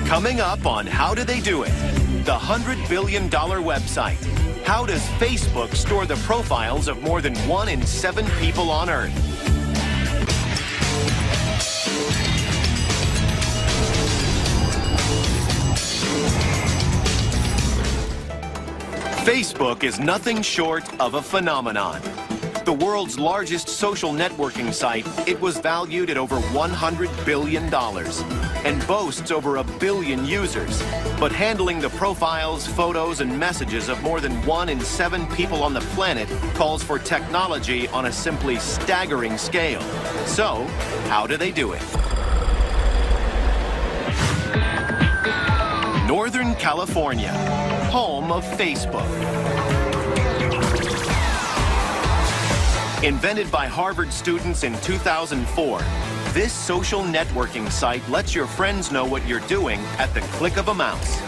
Coming up on How Do They Do It? The $100 billion website. How does Facebook store the profiles of more than 1 in 7 people on Earth? Facebook is nothing short of a phenomenon. The world's largest social networking site, it was valued at over $100 billion and boasts over 1 billion users. But handling the profiles, photos, and messages of more than 1 in 7 people on the planet calls for technology on a simply staggering scale. So, how do they do it? Northern California, home of Facebook. Invented by Harvard students in 2004, this social networking site lets your friends know what you're doing at the click of a mouse.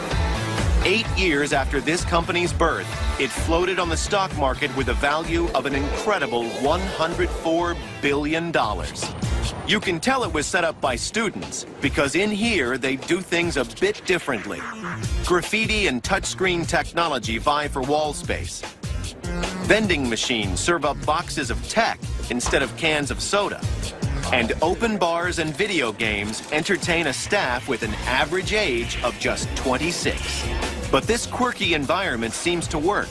8 years after this company's birth, it floated on the stock market with a value of an incredible $104 billion. You can tell it was set up by students because in here they do things a bit differently. Graffiti and touchscreen technology vie for wall space. Vending machines serve up boxes of tech instead of cans of soda. And open bars and video games entertain a staff with an average age of just 26. But this quirky environment seems to work.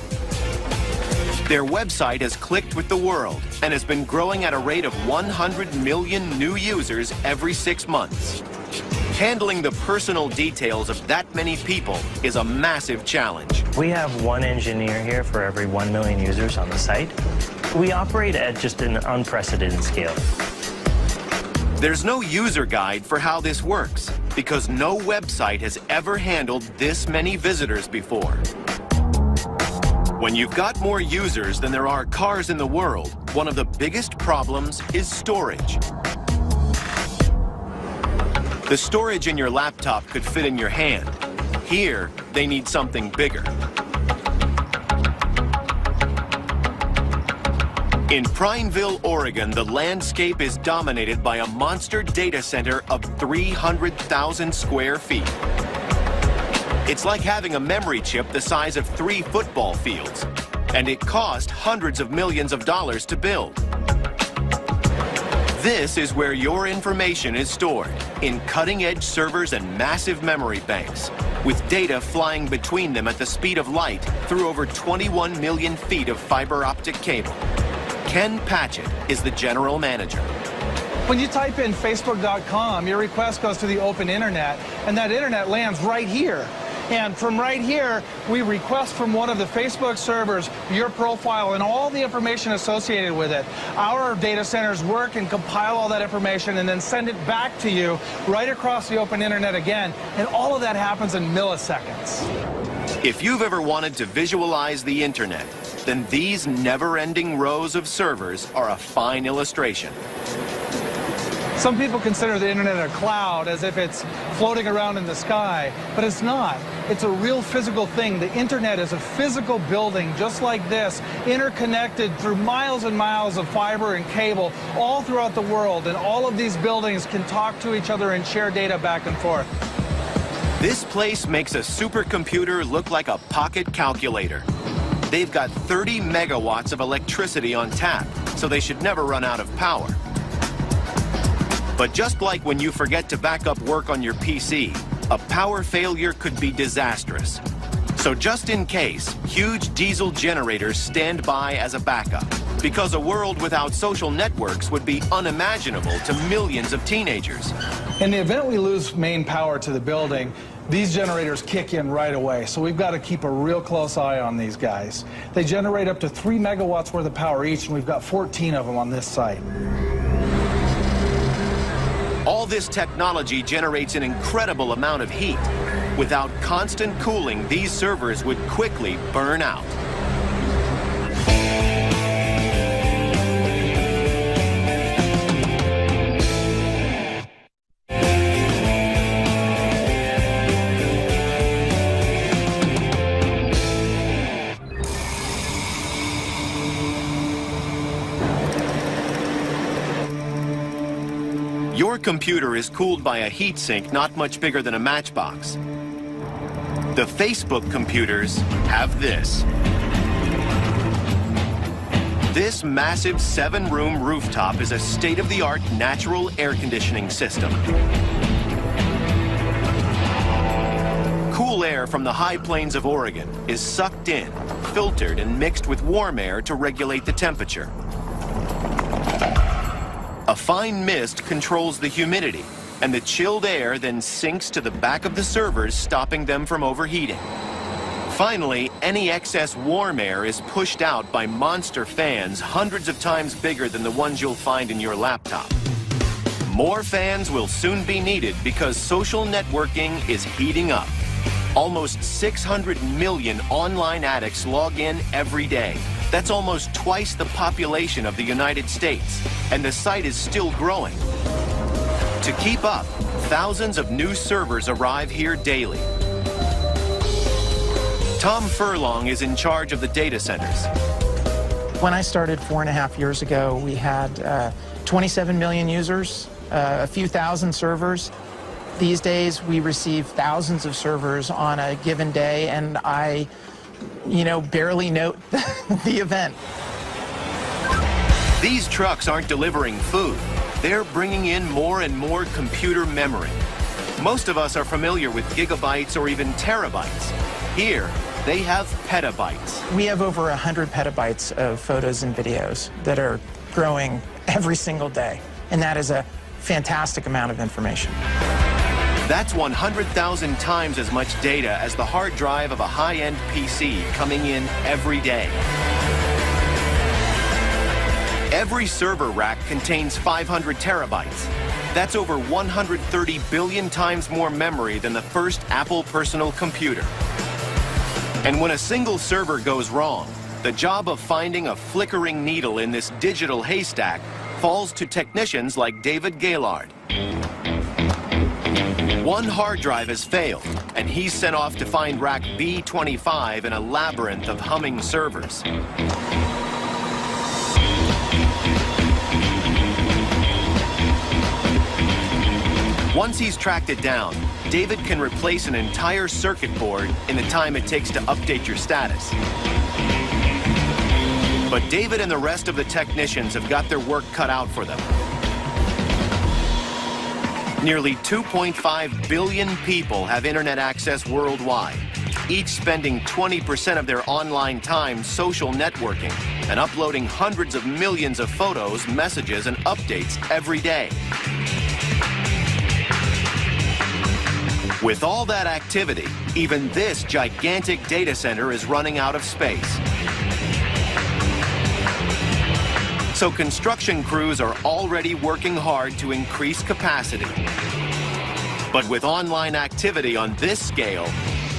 Their website has clicked with the world and has been growing at a rate of 100 million new users every 6 months. Handling the personal details of that many people is a massive challenge. We have 1 engineer here for every 1 million users on the site. We operate at just an unprecedented scale. There's no user guide for how this works because no website has ever handled this many visitors before. When you've got more users than there are cars in the world, one of the biggest problems is storage. The storage in your laptop could fit in your hand. Here, they need something bigger. In Prineville, Oregon, the landscape is dominated by a monster data center of 300,000 square feet. It's like having a memory chip the size of 3 football fields, and it cost hundreds of millions of dollars to build. This is where your information is stored, in cutting-edge servers and massive memory banks, with data flying between them at the speed of light through over 21 million feet of fiber optic cable. Ken Patchett is the general manager. When you type in facebook.com, your request goes to the open internet, and that internet lands right here. And from right here, we request from one of the Facebook servers your profile and all the information associated with it. Our data centers work and compile all that information and then send it back to you right across the open internet again. And all of that happens in milliseconds. If you've ever wanted to visualize the internet, then these never-ending rows of servers are a fine illustration. Some people consider the internet a cloud as if it's floating around in the sky, but it's not. It's a real physical thing. The internet is a physical building just like this, interconnected through miles and miles of fiber and cable all throughout the world, and all of these buildings can talk to each other and share data back and forth. This place makes a supercomputer look like a pocket calculator. They've got 30 megawatts of electricity on tap, so they should never run out of power. But just like when you forget to back up work on your PC, a power failure could be disastrous. So just in case, huge diesel generators stand by as a backup, because a world without social networks would be unimaginable to millions of teenagers. In the event we lose main power to the building, these generators kick in right away, so we've got to keep a real close eye on these guys. They generate up to 3 megawatts worth of power each, and we've got 14 of them on this site. All this technology generates an incredible amount of heat. Without constant cooling, these servers would quickly burn out. Your computer is cooled by a heatsink not much bigger than a matchbox. The Facebook computers have this. This massive 7-room rooftop is a state-of-the-art natural air conditioning system. Cool air from the high plains of Oregon is sucked in, filtered, and mixed with warm air to regulate the temperature. A fine mist controls the humidity, and the chilled air then sinks to the back of the servers, stopping them from overheating. Finally, any excess warm air is pushed out by monster fans hundreds of times bigger than the ones you'll find in your laptop. More fans will soon be needed because social networking is heating up. Almost 600 million online addicts log in every day. That's almost twice the population of the United States, and the site is still growing. To keep up, thousands of new servers arrive here daily. Tom Furlong is in charge of the data centers. When I started 4.5 years ago, we had 27 million users, a few thousand servers. These days, we receive thousands of servers on a given day, and I, barely note the event. These trucks aren't delivering food. They're bringing in more and more computer memory. Most of us are familiar with gigabytes or even terabytes. Here, they have petabytes. We have over 100 petabytes of photos and videos that are growing every single day, and that is a fantastic amount of information. That's 100,000 times as much data as the hard drive of a high-end PC coming in every day. Every server rack contains 500 terabytes. That's over 130 billion times more memory than the first Apple personal computer. And when a single server goes wrong, the job of finding a flickering needle in this digital haystack falls to technicians like David Gaylord. One hard drive has failed, and he's sent off to find rack B25 in a labyrinth of humming servers. Once he's tracked it down, David can replace an entire circuit board in the time it takes to update your status. But David and the rest of the technicians have got their work cut out for them. Nearly 2.5 billion people have internet access worldwide, each spending 20% of their online time social networking and uploading hundreds of millions of photos, messages, and updates every day. With all that activity, even this gigantic data center is running out of space. So construction crews are already working hard to increase capacity. But with online activity on this scale,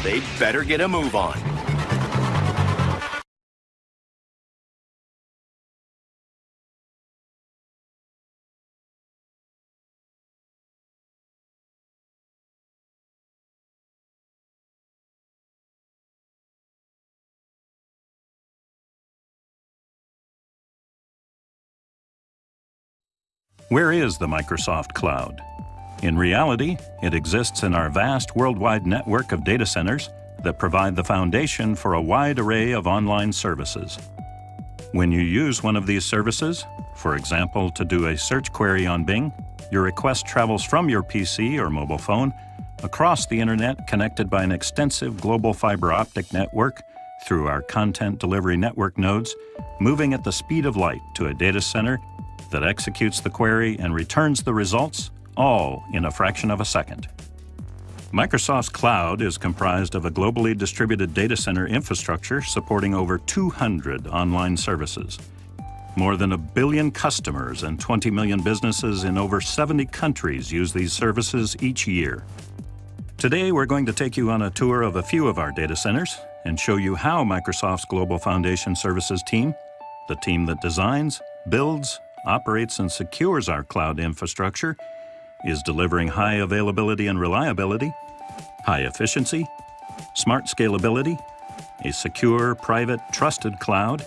they'd better get a move on. Where is the Microsoft Cloud? In reality, it exists in our vast worldwide network of data centers that provide the foundation for a wide array of online services. When you use one of these services, for example, to do a search query on Bing, your request travels from your PC or mobile phone across the internet connected by an extensive global fiber optic network through our content delivery network nodes, moving at the speed of light to a data center that executes the query and returns the results, all in a fraction of a second. Microsoft's cloud is comprised of a globally distributed data center infrastructure supporting over 200 online services. More than 1 billion customers and 20 million businesses in over 70 countries use these services each year. Today, we're going to take you on a tour of a few of our data centers and show you how Microsoft's Global Foundation Services team, the team that designs, builds, operates, and secures our cloud infrastructure, is delivering high availability and reliability, high efficiency, smart scalability, a secure, private, trusted cloud,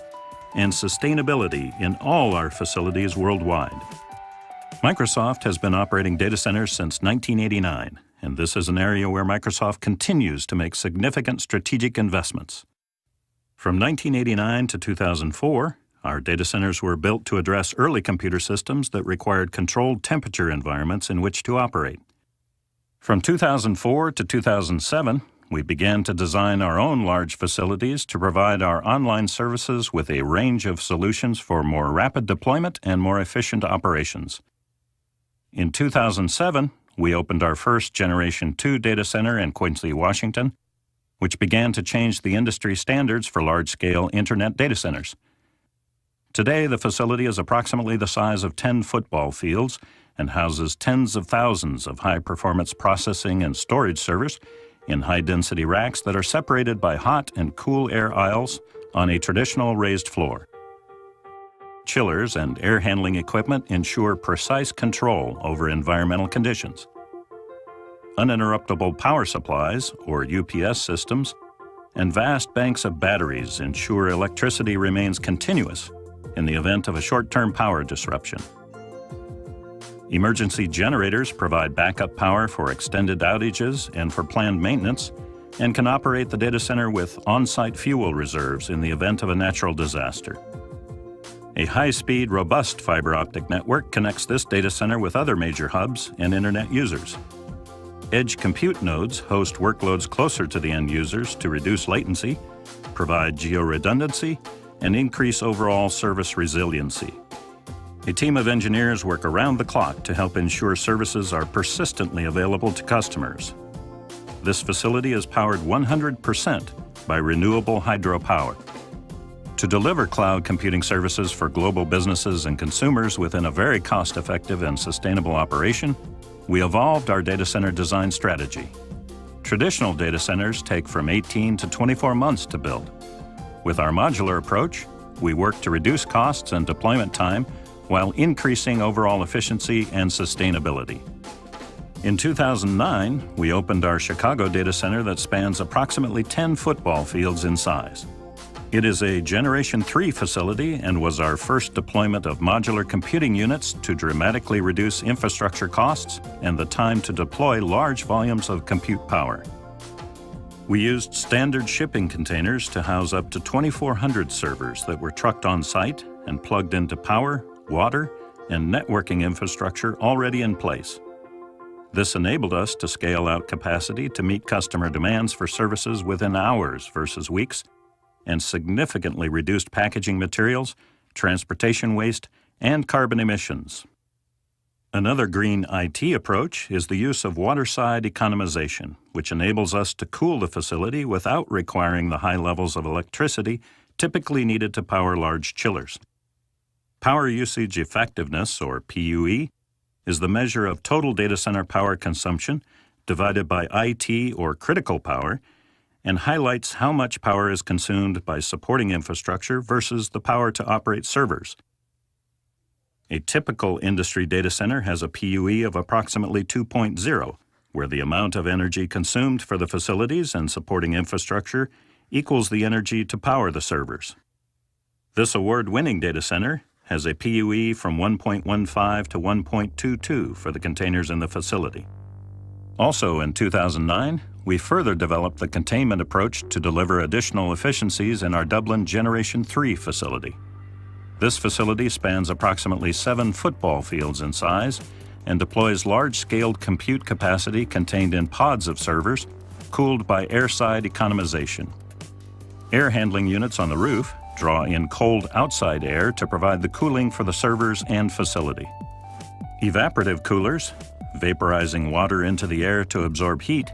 and sustainability in all our facilities worldwide. Microsoft has been operating data centers since 1989, and this is an area where Microsoft continues to make significant strategic investments. From 1989 to 2004, our data centers were built to address early computer systems that required controlled temperature environments in which to operate. From 2004 to 2007, we began to design our own large facilities to provide our online services with a range of solutions for more rapid deployment and more efficient operations. In 2007, we opened our first Generation 2 data center in Quincy, Washington, which began to change the industry standards for large-scale internet data centers. Today, the facility is approximately the size of 10 football fields and houses tens of thousands of high-performance processing and storage servers in high-density racks that are separated by hot and cool air aisles on a traditional raised floor. Chillers and air handling equipment ensure precise control over environmental conditions. Uninterruptible power supplies, or UPS systems, and vast banks of batteries ensure electricity remains continuous in the event of a short-term power disruption. Emergency generators provide backup power for extended outages and for planned maintenance, and can operate the data center with on-site fuel reserves in the event of a natural disaster. A high-speed, robust fiber optic network connects this data center with other major hubs and internet users. Edge compute nodes host workloads closer to the end users to reduce latency, provide geo-redundancy, and increase overall service resiliency. A team of engineers work around the clock to help ensure services are persistently available to customers. This facility is powered 100% by renewable hydropower. To deliver cloud computing services for global businesses and consumers within a very cost-effective and sustainable operation, we evolved our data center design strategy. Traditional data centers take from 18 to 24 months to build. With our modular approach, we work to reduce costs and deployment time while increasing overall efficiency and sustainability. In 2009, we opened our Chicago data center that spans approximately 10 football fields in size. It is a Generation 3 facility and was our first deployment of modular computing units to dramatically reduce infrastructure costs and the time to deploy large volumes of compute power. We used standard shipping containers to house up to 2,400 servers that were trucked on site and plugged into power, water, and networking infrastructure already in place. This enabled us to scale out capacity to meet customer demands for services within hours versus weeks, and significantly reduced packaging materials, transportation waste, and carbon emissions. Another green IT approach is the use of waterside economization, which enables us to cool the facility without requiring the high levels of electricity typically needed to power large chillers. Power usage effectiveness, or PUE, is the measure of total data center power consumption divided by IT, or critical power, and highlights how much power is consumed by supporting infrastructure versus the power to operate servers. A typical industry data center has a PUE of approximately 2.0, where the amount of energy consumed for the facilities and supporting infrastructure equals the energy to power the servers. This award-winning data center has a PUE from 1.15 to 1.22 for the containers in the facility. Also in 2009, we further developed the containment approach to deliver additional efficiencies in our Dublin Generation 3 facility. This facility spans approximately 7 football fields in size and deploys large-scaled compute capacity contained in pods of servers, cooled by airside economization. Air handling units on the roof draw in cold outside air to provide the cooling for the servers and facility. Evaporative coolers, vaporizing water into the air to absorb heat,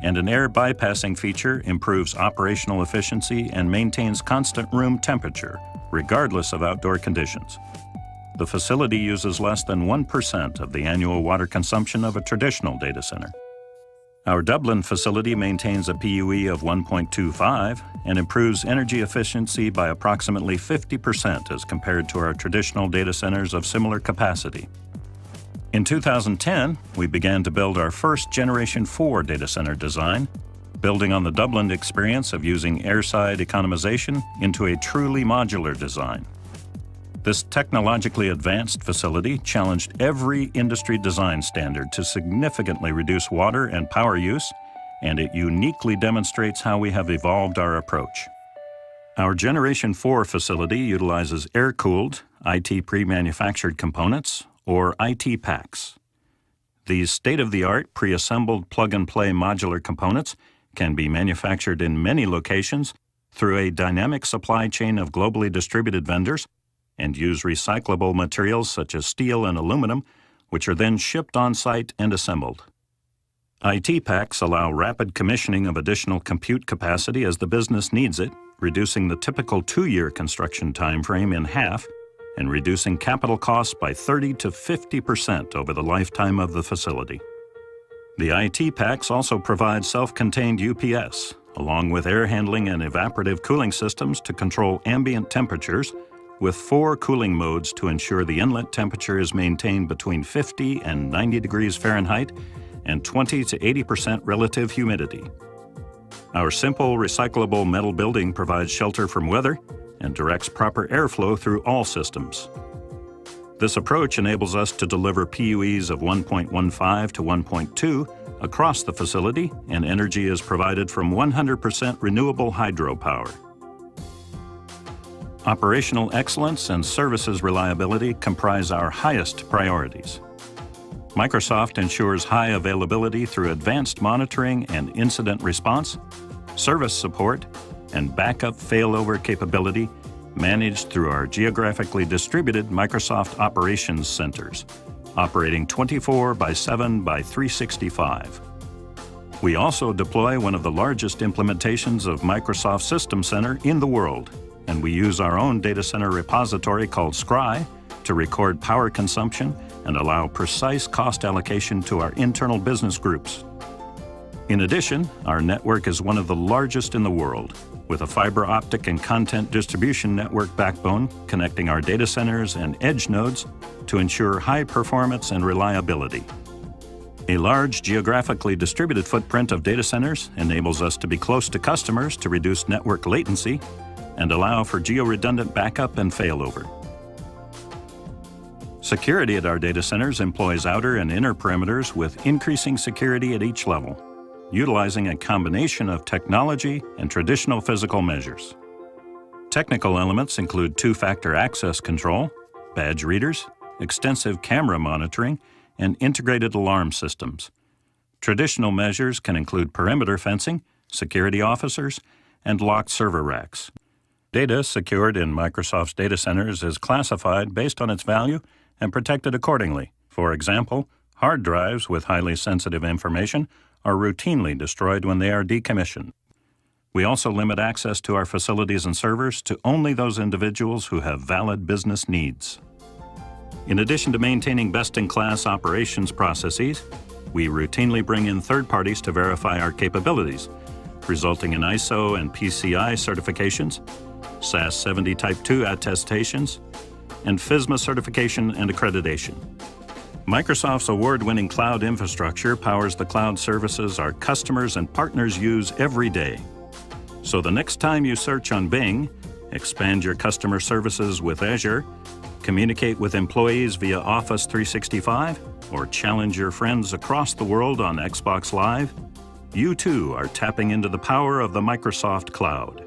and an air bypassing feature improves operational efficiency and maintains constant room temperature, regardless of outdoor conditions. The facility uses less than 1% of the annual water consumption of a traditional data center. Our Dublin facility maintains a PUE of 1.25 and improves energy efficiency by approximately 50% as compared to our traditional data centers of similar capacity. In 2010, we began to build our first Generation 4 data center design, building on the Dublin experience of using airside economization into a truly modular design. This technologically advanced facility challenged every industry design standard to significantly reduce water and power use, and it uniquely demonstrates how we have evolved our approach. Our Generation 4 facility utilizes air-cooled, IT pre-manufactured components, or IT packs. These state-of-the-art pre-assembled plug-and-play modular components can be manufactured in many locations through a dynamic supply chain of globally distributed vendors and use recyclable materials such as steel and aluminum, which are then shipped on-site and assembled. IT packs allow rapid commissioning of additional compute capacity as the business needs it, reducing the typical 2-year construction time frame in half and reducing capital costs by 30 to 50% over the lifetime of the facility. The IT packs also provide self-contained UPS, along with air handling and evaporative cooling systems to control ambient temperatures, with 4 cooling modes to ensure the inlet temperature is maintained between 50 and 90 degrees Fahrenheit and 20 to 80% relative humidity. Our simple, recyclable metal building provides shelter from weather and directs proper airflow through all systems. This approach enables us to deliver PUEs of 1.15 to 1.2 across the facility, and energy is provided from 100% renewable hydropower. Operational excellence and services reliability comprise our highest priorities. Microsoft ensures high availability through advanced monitoring and incident response, service support, and backup failover capability managed through our geographically distributed Microsoft Operations Centers, operating 24/7/365. We also deploy one of the largest implementations of Microsoft System Center in the world, and we use our own data center repository called Scry to record power consumption and allow precise cost allocation to our internal business groups. In addition, our network is one of the largest in the world, with a fiber optic and content distribution network backbone connecting our data centers and edge nodes to ensure high performance and reliability. A large geographically distributed footprint of data centers enables us to be close to customers to reduce network latency and allow for geo-redundant backup and failover. Security at our data centers employs outer and inner perimeters with increasing security at each level, utilizing a combination of technology and traditional physical measures. Technical elements include two-factor access control, badge readers, extensive camera monitoring, and integrated alarm systems. Traditional measures can include perimeter fencing, security officers, and locked server racks. Data secured in Microsoft's data centers is classified based on its value and protected accordingly. For example, hard drives with highly sensitive information are routinely destroyed when they are decommissioned. We also limit access to our facilities and servers to only those individuals who have valid business needs. In addition to maintaining best-in-class operations processes, we routinely bring in third parties to verify our capabilities, resulting in ISO and PCI certifications, SAS 70 Type 2 attestations, and FISMA certification and accreditation. Microsoft's award-winning cloud infrastructure powers the cloud services our customers and partners use every day. So the next time you search on Bing, expand your customer services with Azure, communicate with employees via Office 365, or challenge your friends across the world on Xbox Live, you too are tapping into the power of the Microsoft Cloud.